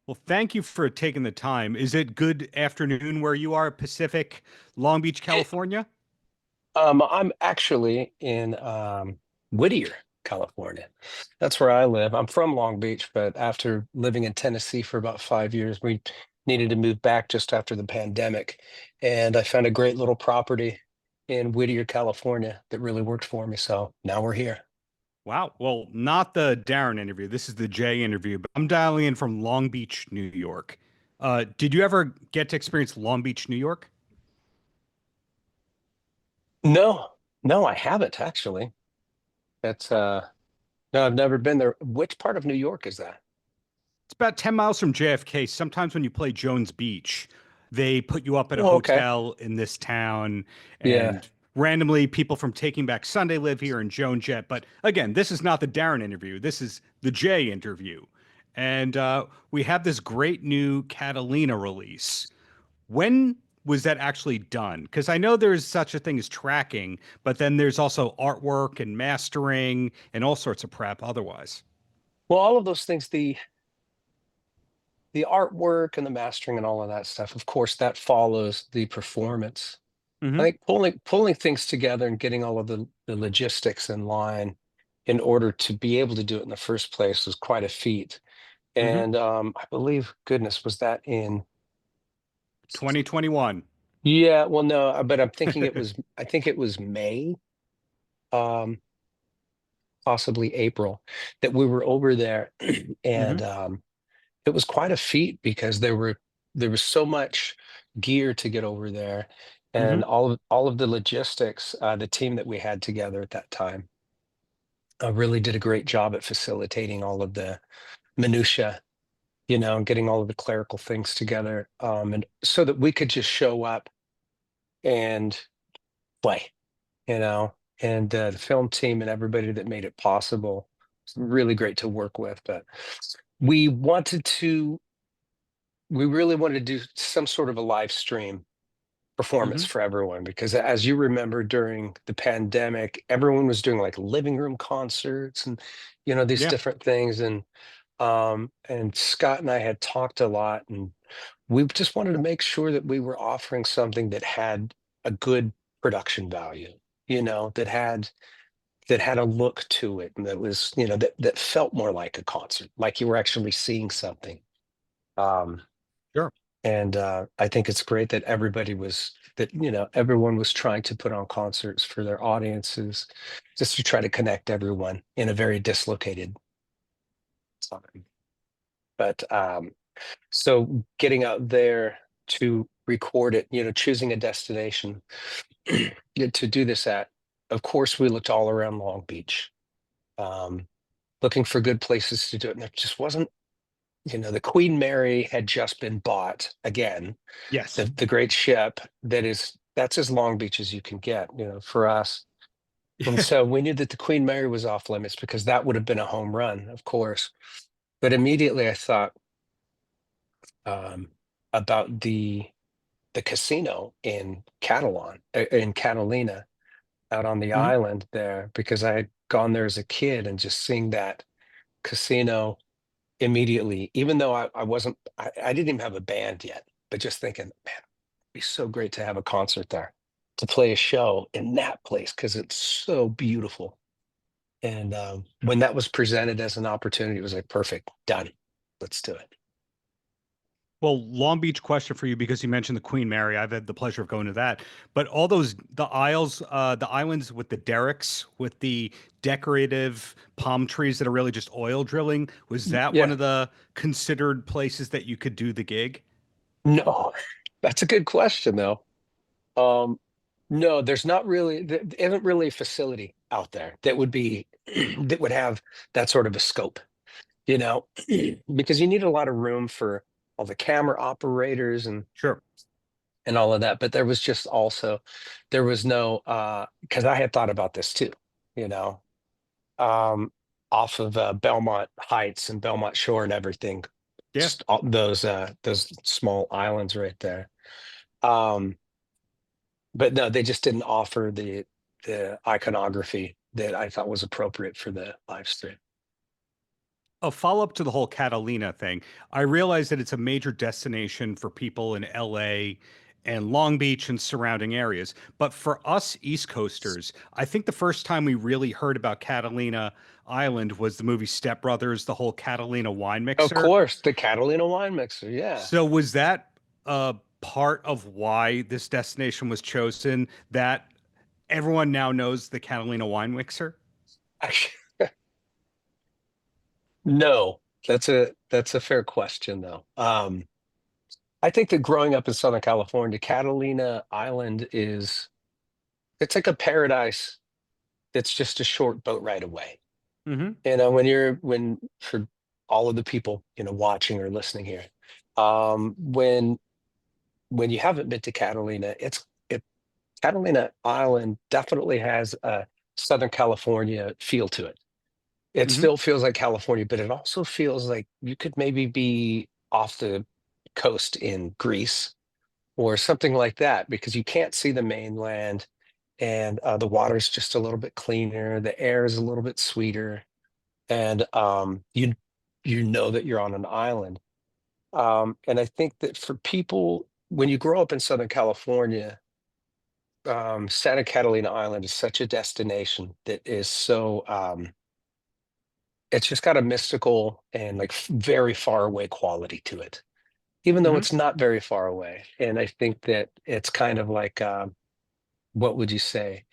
Well, thank you for taking the time. Is it good afternoon where you are, Pacific, Long Beach, It, California? I'm actually in Whittier, California. That's where I live. I'm from Long Beach, but after living in Tennessee for about 5 years, we needed to move back just after the pandemic. And I found a great little property in Whittier, California that really worked for me. So now we're here. Wow. Well, not the Darren interview. This is the Jay interview, but I'm dialing in from Long Beach, New York. Did you ever get to experience Long Beach, New York? No, no, I haven't actually. That's no, I've never been there. Which part of New York is that? It's about 10 miles from JFK. Sometimes when you play Jones Beach, they put you up at a Oh, okay. hotel in this town, Yeah. and randomly people from Taking Back Sunday live here and Joan Jett. But again, this is not the Darren interview. This is the Jay interview. And we have this great new Catalina release. When was that actually done? Because I know there's such a thing as tracking, but then there's also artwork and mastering and all sorts of prep otherwise. Well, all of those things, the artwork and the mastering and all of that stuff, of course, that follows the performance. I Hmm. think pulling things together and getting all of the logistics in line in order to be able to do it in the first place was quite a feat. Hmm. And I believe, goodness, was that in? 2021. Yeah, well, no, but I think it was May, um, possibly April, that we were over there, and Hmm. it was quite a feat because there was so much gear to get over there, and Hmm. all of the logistics. The team that we had together at that time really did a great job at facilitating all of the minutia, and getting all of the clerical things together, and so that we could just show up and play, you know. And the film team and everybody that made it possible. It's really great to work with, but we wanted to we really wanted to do some sort of a live stream performance Hmm. for everyone because as you remember during the pandemic everyone was doing like living room concerts and these Yeah. different things, and Scott and I had talked a lot, and we just wanted to make sure that we were offering something that had a good production value, that had a look to it, and that was, that felt more like a concert, like you were actually seeing something. um Sure. and I think it's great that everyone was trying to put on concerts for their audiences, just to try to connect everyone in a very dislocated time. But so getting out there to record it, choosing a destination to do this at, of course, we looked all around Long Beach, um, looking for good places to do it. And there just wasn't, the Queen Mary had just been bought again, Yes. the great ship that's as Long Beach as you can get, for us. And so we knew that the Queen Mary was off limits because that would have been a home run, of course. But immediately I thought um, about the casino in in Catalina, out on the Mhm. island there, because I had gone there as a kid, and just seeing that casino immediately, even though I didn't even have a band yet, but just thinking, man, it'd be so great to have a concert there, to play a show in that place because it's so beautiful. And when that was presented as an opportunity, it was like, perfect, done. Let's do it. Well, Long Beach question for you because you mentioned the Queen Mary. I've had the pleasure of going to that. But all those the islands with the derricks, with the decorative palm trees that are really just oil drilling, was that one Yeah. of the considered places that you could do the gig? No, that's a good question though. Um, no, there isn't really a facility out there that would be that would have that sort of a scope, you know, because you need a lot of room for all the camera operators Sure. and all of that. But there was no because I had thought about this too, you know, um, off of Belmont Heights and Belmont Shore and everything, Yeah. just all those small islands right there. Um, but no, they just didn't offer the iconography that I thought was appropriate for the live stream. a follow-up to the whole Catalina thing. I realize that it's a major destination for people in LA and Long Beach and surrounding areas. But for us East Coasters, I think the first time we really heard about Catalina Island was the movie Step Brothers, the whole Catalina wine Of mixer. course, the Catalina wine mixer. Yeah. So was that part of why this destination was chosen, that everyone now knows the Catalina wine mixer? Actually, no, that's a fair question though. I think that growing up in Southern California, Catalina Island is it's like a paradise that's just a short boat ride away. Hmm. When for all of the people, watching or listening here, when you haven't been to Catalina, Catalina Island definitely has a Southern California feel to it. It Hmm. still feels like California, but it also feels like you could maybe be off the coast in Greece or something like that because you can't see the mainland and the water's just a little bit cleaner, the air is a little bit sweeter, and you know that you're on an island. And I think that for people, when you grow up in Southern California, Santa Catalina Island is such a destination that is so it's just got a mystical and like very far away quality to it, even though Hmm. it's not very far away. And I think that it's kind of like what would you say?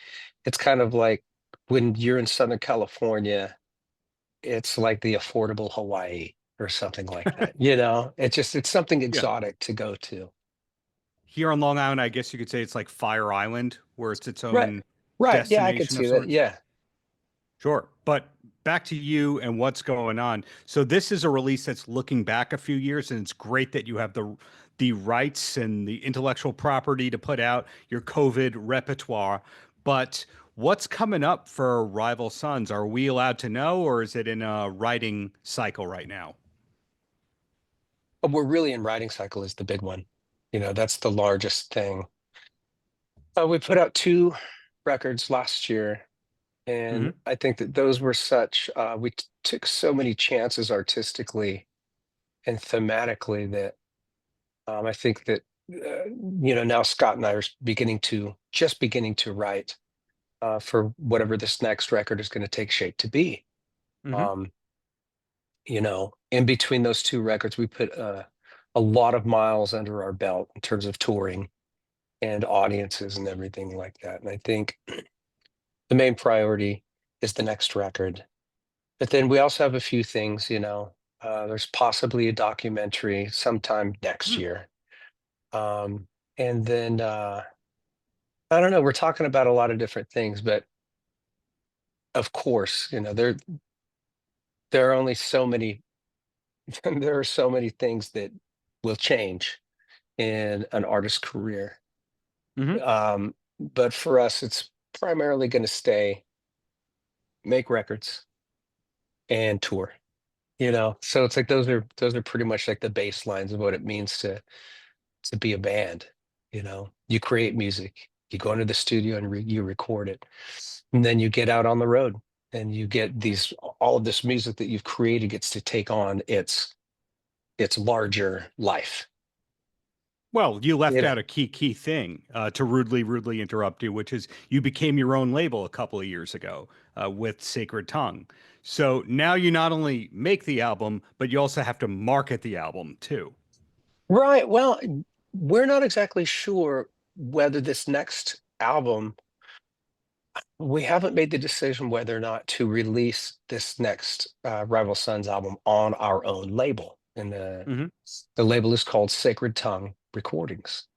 It's kind of like when you're in Southern California, it's like the affordable Hawaii or something like that. It's something Yeah. exotic to go to. Here on Long Island, I guess you could say it's like Fire Island, where it's its Right. own Right. Yeah, I could destination of see that. sorts. Yeah. Sure. But back to you and what's going on. So this is a release that's looking back a few years, and it's great that you have the rights and the intellectual property to put out your COVID repertoire. But what's coming up for Rival Sons? Are we allowed to know, or is it in a writing cycle right now? But we're really in writing cycle is the big one. That's the largest thing. We put out two records last year, and Hmm. I think that those were we took so many chances artistically and thematically that I think that now Scott and I are beginning to write for whatever this next record is going to take shape to be. Hmm. Um, in between those two records, we put a lot of miles under our belt in terms of touring and audiences and everything like that. And I think the main priority is the next record. But then we also have a few things, there's possibly a documentary sometime next year. Um, and then I don't know, we're talking about a lot of different things, but of course, there are only so many there are so many things that will change in an artist's career. Hmm. But for us, it's primarily going to stay make records and tour. So it's like those are pretty much like the baselines of what it means to be a band. You create music, you go into the studio and you record it, and then you get out on the road and you get all of this music that you've created gets to take on its larger life. Well, you left you know out a key thing to rudely interrupt you, which is you became your own label a couple of years ago with Sacred Tongue. So now you not only make the album, but you also have to market the album too. right. Well, we're not exactly sure whether this next album we haven't made the decision whether or not to release this next Rival Sons album on our own label. And Hmm. the label is called Sacred Tongue Recordings.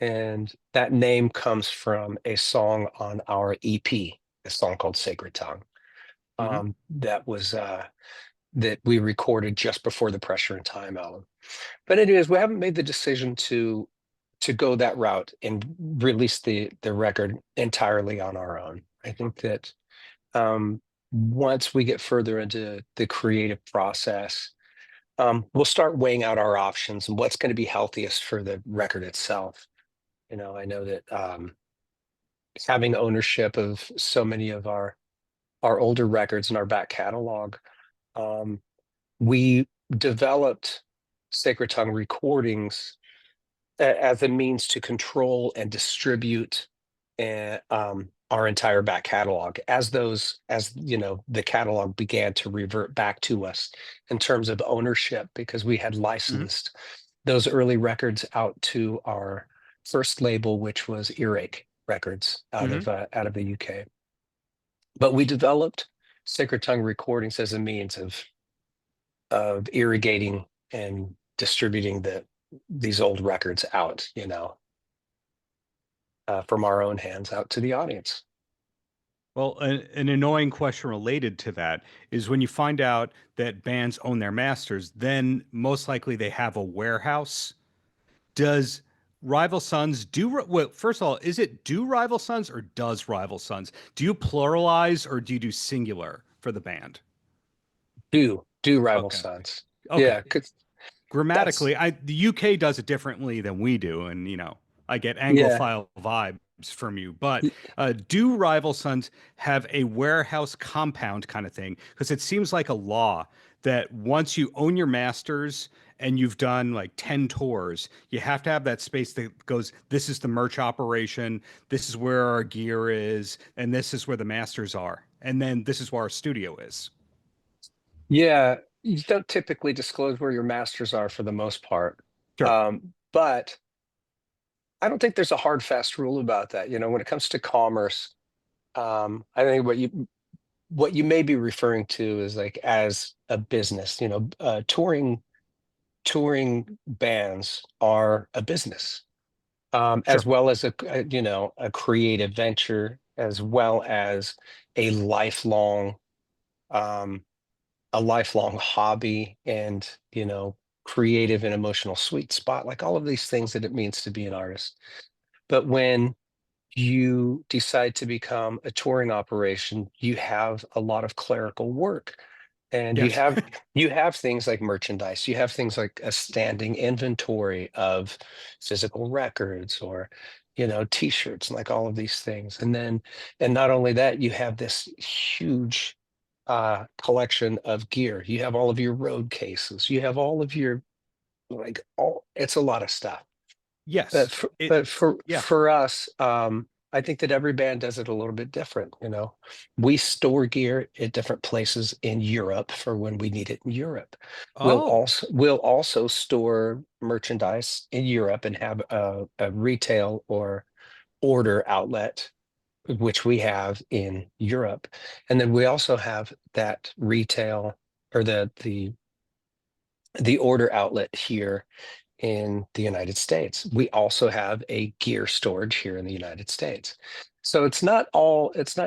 And that name comes from a song on our EP, a song called Sacred Tongue. Hmm. That we recorded just before the Pressure and Time album. But anyways, we haven't made the decision to go that route and release the record entirely on our own. I think that um, once we get further into the creative process, we'll start weighing out our options and what's going to be healthiest for the record itself. I know that having ownership of so many of our older records in our back catalog, um, we developed Sacred Tongue recordings as a means to control and distribute our entire back catalog as you know, the catalog began to revert back to us in terms of ownership, because we had Hmm. licensed those early records out to our first label, which was Earache Records Hmm. out of the UK. But we developed Sacred Tongue recordings as a means of irrigating and distributing these old records out, you know, from our own hands out to the audience. Well, an annoying question related to that is when you find out that bands own their masters, then most likely they have a warehouse. Does Rival Sons well, first of all, is it do Rival Sons or does Rival Sons? Do you pluralize or do you do singular for the band? Do Rival Okay. Sons. Okay. Yeah, 'cause that's Grammatically, the UK does it differently than we do, and I get yeah. Anglophile vibes from you. But do Rival Sons have a warehouse compound kind of thing? Because it seems like a law that once you own your masters and you've done like 10 tours, you have to have that space that goes, this is the merch operation, this is where our gear is, and this is where the masters are. And then this is where our studio is. Yeah, you don't typically disclose where your masters are for the most part. Sure. But I don't think there's a hard fast rule about that. You know, when it comes to commerce, I think what you may be referring to is like as a business, you know, touring bands are a business, as Sure. well as you know, a creative venture, as well as a lifelong um, a lifelong hobby, and you know, creative and emotional sweet spot, like all of these things that it means to be an artist. But when you decide to become a touring operation, you have a lot of clerical work, and Yes. you have things like merchandise, you have things like a standing inventory of physical records, or you know, t-shirts, and like all of these things. And not only that, you have this huge collection of gear. You have all of your road cases, you have all of your, like, all, it's a lot of stuff. Yes. But Yeah. for us, I think that every band does it a little bit different. You know, we store gear at different places in Europe for when we need it in Europe. Oh, We'll also store merchandise in Europe and have a retail or order outlet, which we have in Europe, and then we also have that retail, or the order outlet here in the United States. We also have a gear storage here in the United States. So it's not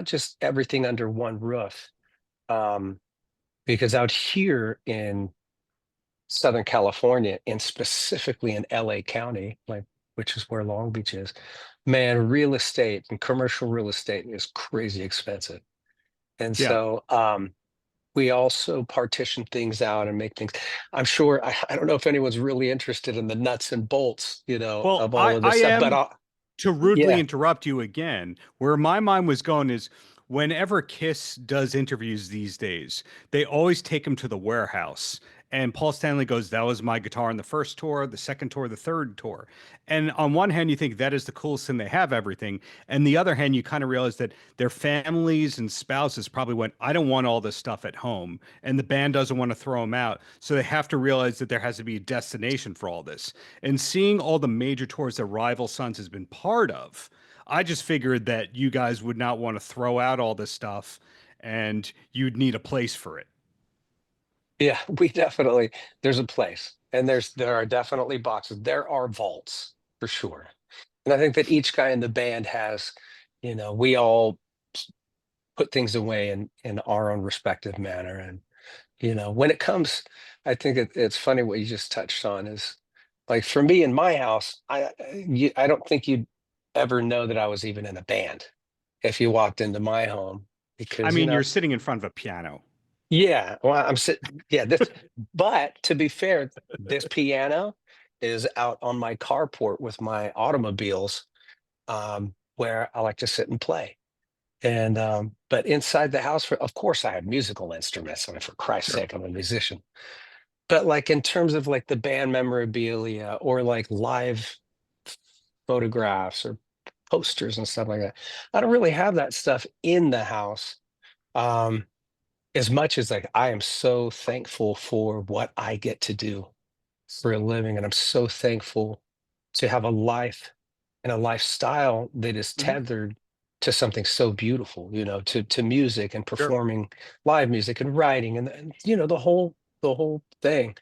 just everything under one roof. Um, because out here in Southern California, and specifically in LA County, like, which is where Long Beach is, man, real estate and commercial real estate is crazy expensive. And yeah. so we also partition things out and make things. I'm sure I don't know if anyone's really interested in the nuts and bolts, you know, Well, of all I of I this stuff, but am to rudely yeah, interrupt you again. Where my mind was going is whenever Kiss does interviews these days, they always take him to the warehouse. And Paul Stanley goes, "That was my guitar on the first tour, the second tour, the third tour." And on one hand, you think that is the coolest thing, they have everything. And the other hand, you kind of realize that their families and spouses probably went, "I don't want all this stuff at home." And the band doesn't want to throw them out. So they have to realize that there has to be a destination for all this. And seeing all the major tours that Rival Sons has been part of, I just figured that you guys would not want to throw out all this stuff and you'd need a place for it. yeah, we definitely, there's a place, and there are definitely boxes. There are vaults for sure. And I think that each guy in the band has, you know, we all put things away in our own respective manner. And you know, when it comes, I think it's funny what you just touched on is, like, for me in my house, I don't think you'd ever know that I was even in a band if you walked into my home, I because you mean, know, you're sitting in front of a piano. yeah, well, I'm sitting, yeah, this, but to be fair, this piano is out on my carport with my automobiles, where I like to sit and play. And but inside the house, of course, I have musical instruments. I mean, for Christ's Sure. sake, I'm a musician. but like in terms of like the band memorabilia or like live photographs or posters and stuff like that, I don't really have that stuff in the house. Um, as much as like I am so thankful for what I get to do for a living, and I'm so thankful to have a life and a lifestyle that is Mhm. tethered to something so beautiful, to music and Sure. performing live music and writing and the whole thing.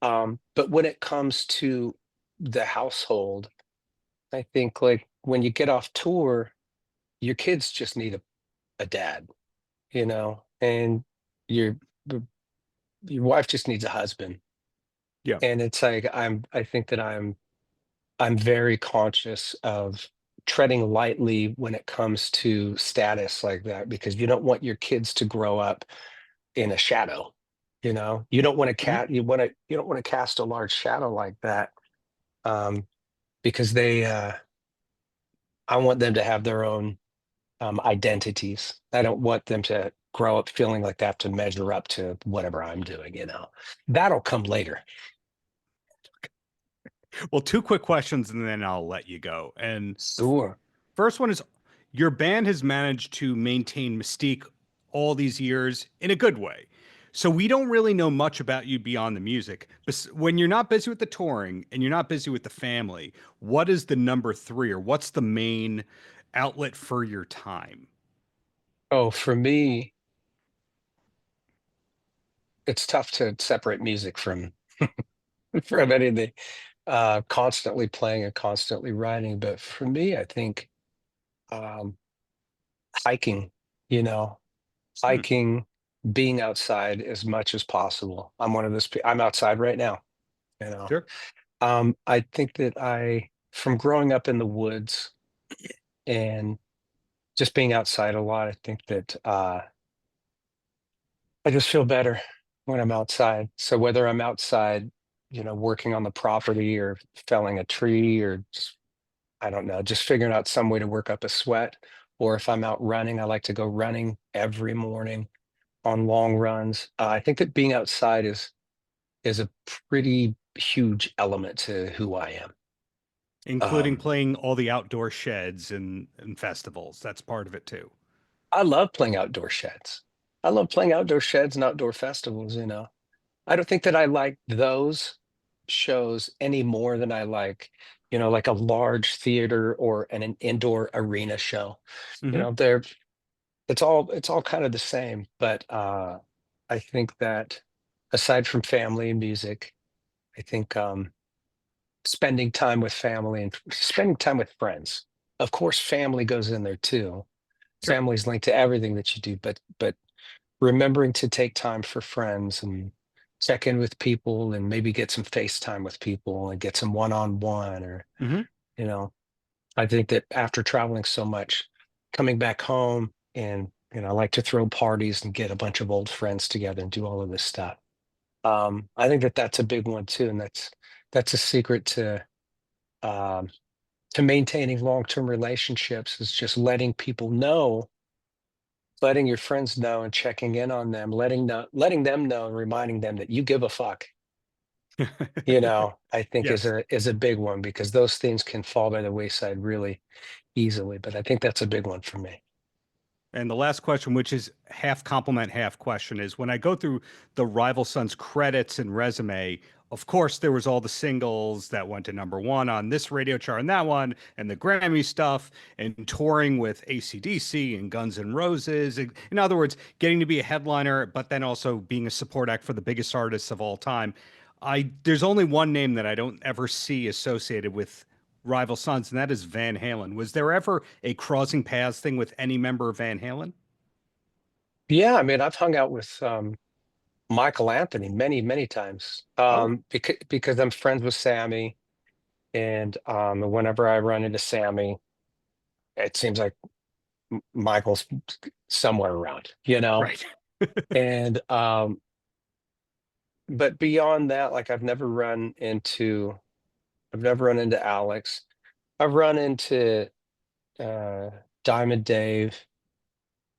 But when it comes to the household, I think like when you get off tour, your kids just need a dad, and your your wife just needs a husband. Yeah. And it's like I think that I'm very conscious of treading lightly when it comes to status like that, because you don't want your kids to grow up in a shadow. You don't want to Mhm. you don't want to cast a large shadow like that, um, because I want them to have their own identities. I don't want them to grow up feeling like they have to measure up to whatever I'm doing. That'll come later. Well, two quick questions and then I'll let you go. And Sure. first one is, your band has managed to maintain mystique all these years in a good way. So we don't really know much about you beyond the music. But when you're not busy with the touring and you're not busy with the family, what is the number three, or what's the main outlet for your time? Oh, for me, it's tough to separate music from anything. Constantly playing and constantly writing. But for me, I think um, hiking, you know, Hmm, hiking, being outside as much as possible. I'm one of those. I'm outside right now. You know, sure. I think that from growing up in the woods and just being outside a lot, I think that I just feel better when I'm outside. So whether I'm outside, working on the property or felling a tree or just, I don't know, just figuring out some way to work up a sweat. Or if I'm out running, I like to go running every morning on long runs. I think that being outside is a pretty huge element to who I am. Including Um, playing all the outdoor sheds and festivals. That's part of it too. I love playing outdoor sheds. I love playing outdoor sheds and outdoor festivals. I don't think that I like those shows any more than I like, like a large theater or an indoor arena show. Hmm. They're it's all kind of the same, but I think that aside from family and music, I think spending time with family and spending time with friends. Of course, family goes in there too. Sure. Family's linked to everything that you do, but remembering to take time for friends and check in with people and maybe get some FaceTime with people and get some one-on-one or, Hmm. you know, I think that after traveling so much, coming back home and, I like to throw parties and get a bunch of old friends together and do all of this stuff. I think that that's a big one too. And that's a secret um, to maintaining long-term relationships is just letting your friends know and checking in on them, letting them know and reminding them that you give a fuck, I think is Yes. a big one because those things can fall by the wayside really easily. But I think that's a big one for me. And the last question, which is half compliment, half question, is when I go through the Rival Sons credits and resume, of course, there was all the singles that went to number one on this radio chart and that one, and the Grammy stuff, and touring with AC/DC and Guns N' Roses. In other words, getting to be a headliner, but then also being a support act for the biggest artists of all time. There's only one name that I don't ever see associated with Rival Sons, and that is Van Halen. Was there ever a crossing paths thing with any member of Van Halen? Yeah, I mean, I've hung out with Michael Anthony many, many times Oh, because I'm friends with Sammy, and whenever I run into Sammy, it seems like Michael's somewhere around, right. and but beyond that, like I've never run into Alex. I've run into uh, Diamond Dave,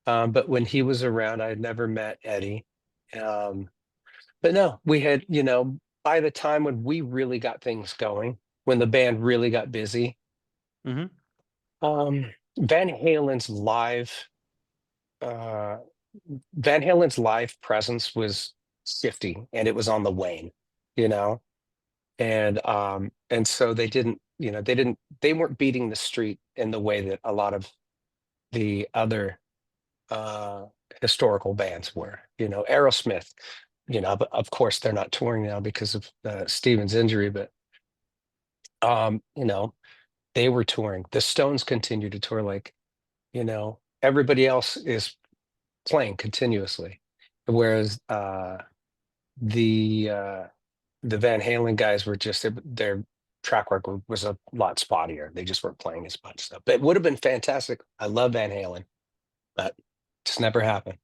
but when he was around, I had never met Eddie. Um, But no, we had, by the time when we really got things going, when the band really got busy, Hmm. um, Van Halen's live, uh, Van Halen's live presence was shifty and it was on the wane, you know, and so they weren't beating the street in the way that a lot of the other uh historical bands were. Aerosmith, but of course they're not touring now because of Steven's injury, but they were touring. The Stones continue to tour, like, everybody else is playing continuously, whereas the uh the Van Halen guys were just, their track record was a lot spottier. They just weren't playing as much stuff. But it would have been fantastic. I love Van Halen, but just never happened.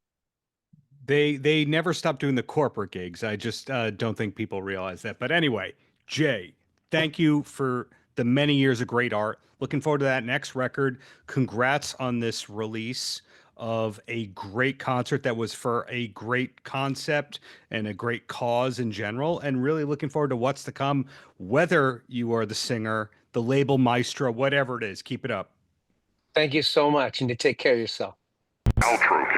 They never stopped doing the corporate gigs. I just don't think people realize that. But anyway, Jay, thank you for the many years of great art. Looking forward to that next record. Congrats on this release of a great concert that was for a great concept and a great cause in general. And really looking forward to what's to come, whether you are the singer, the label maestro, whatever it is. Keep it up. Thank you so much, and to take care of yourself. Paltrow.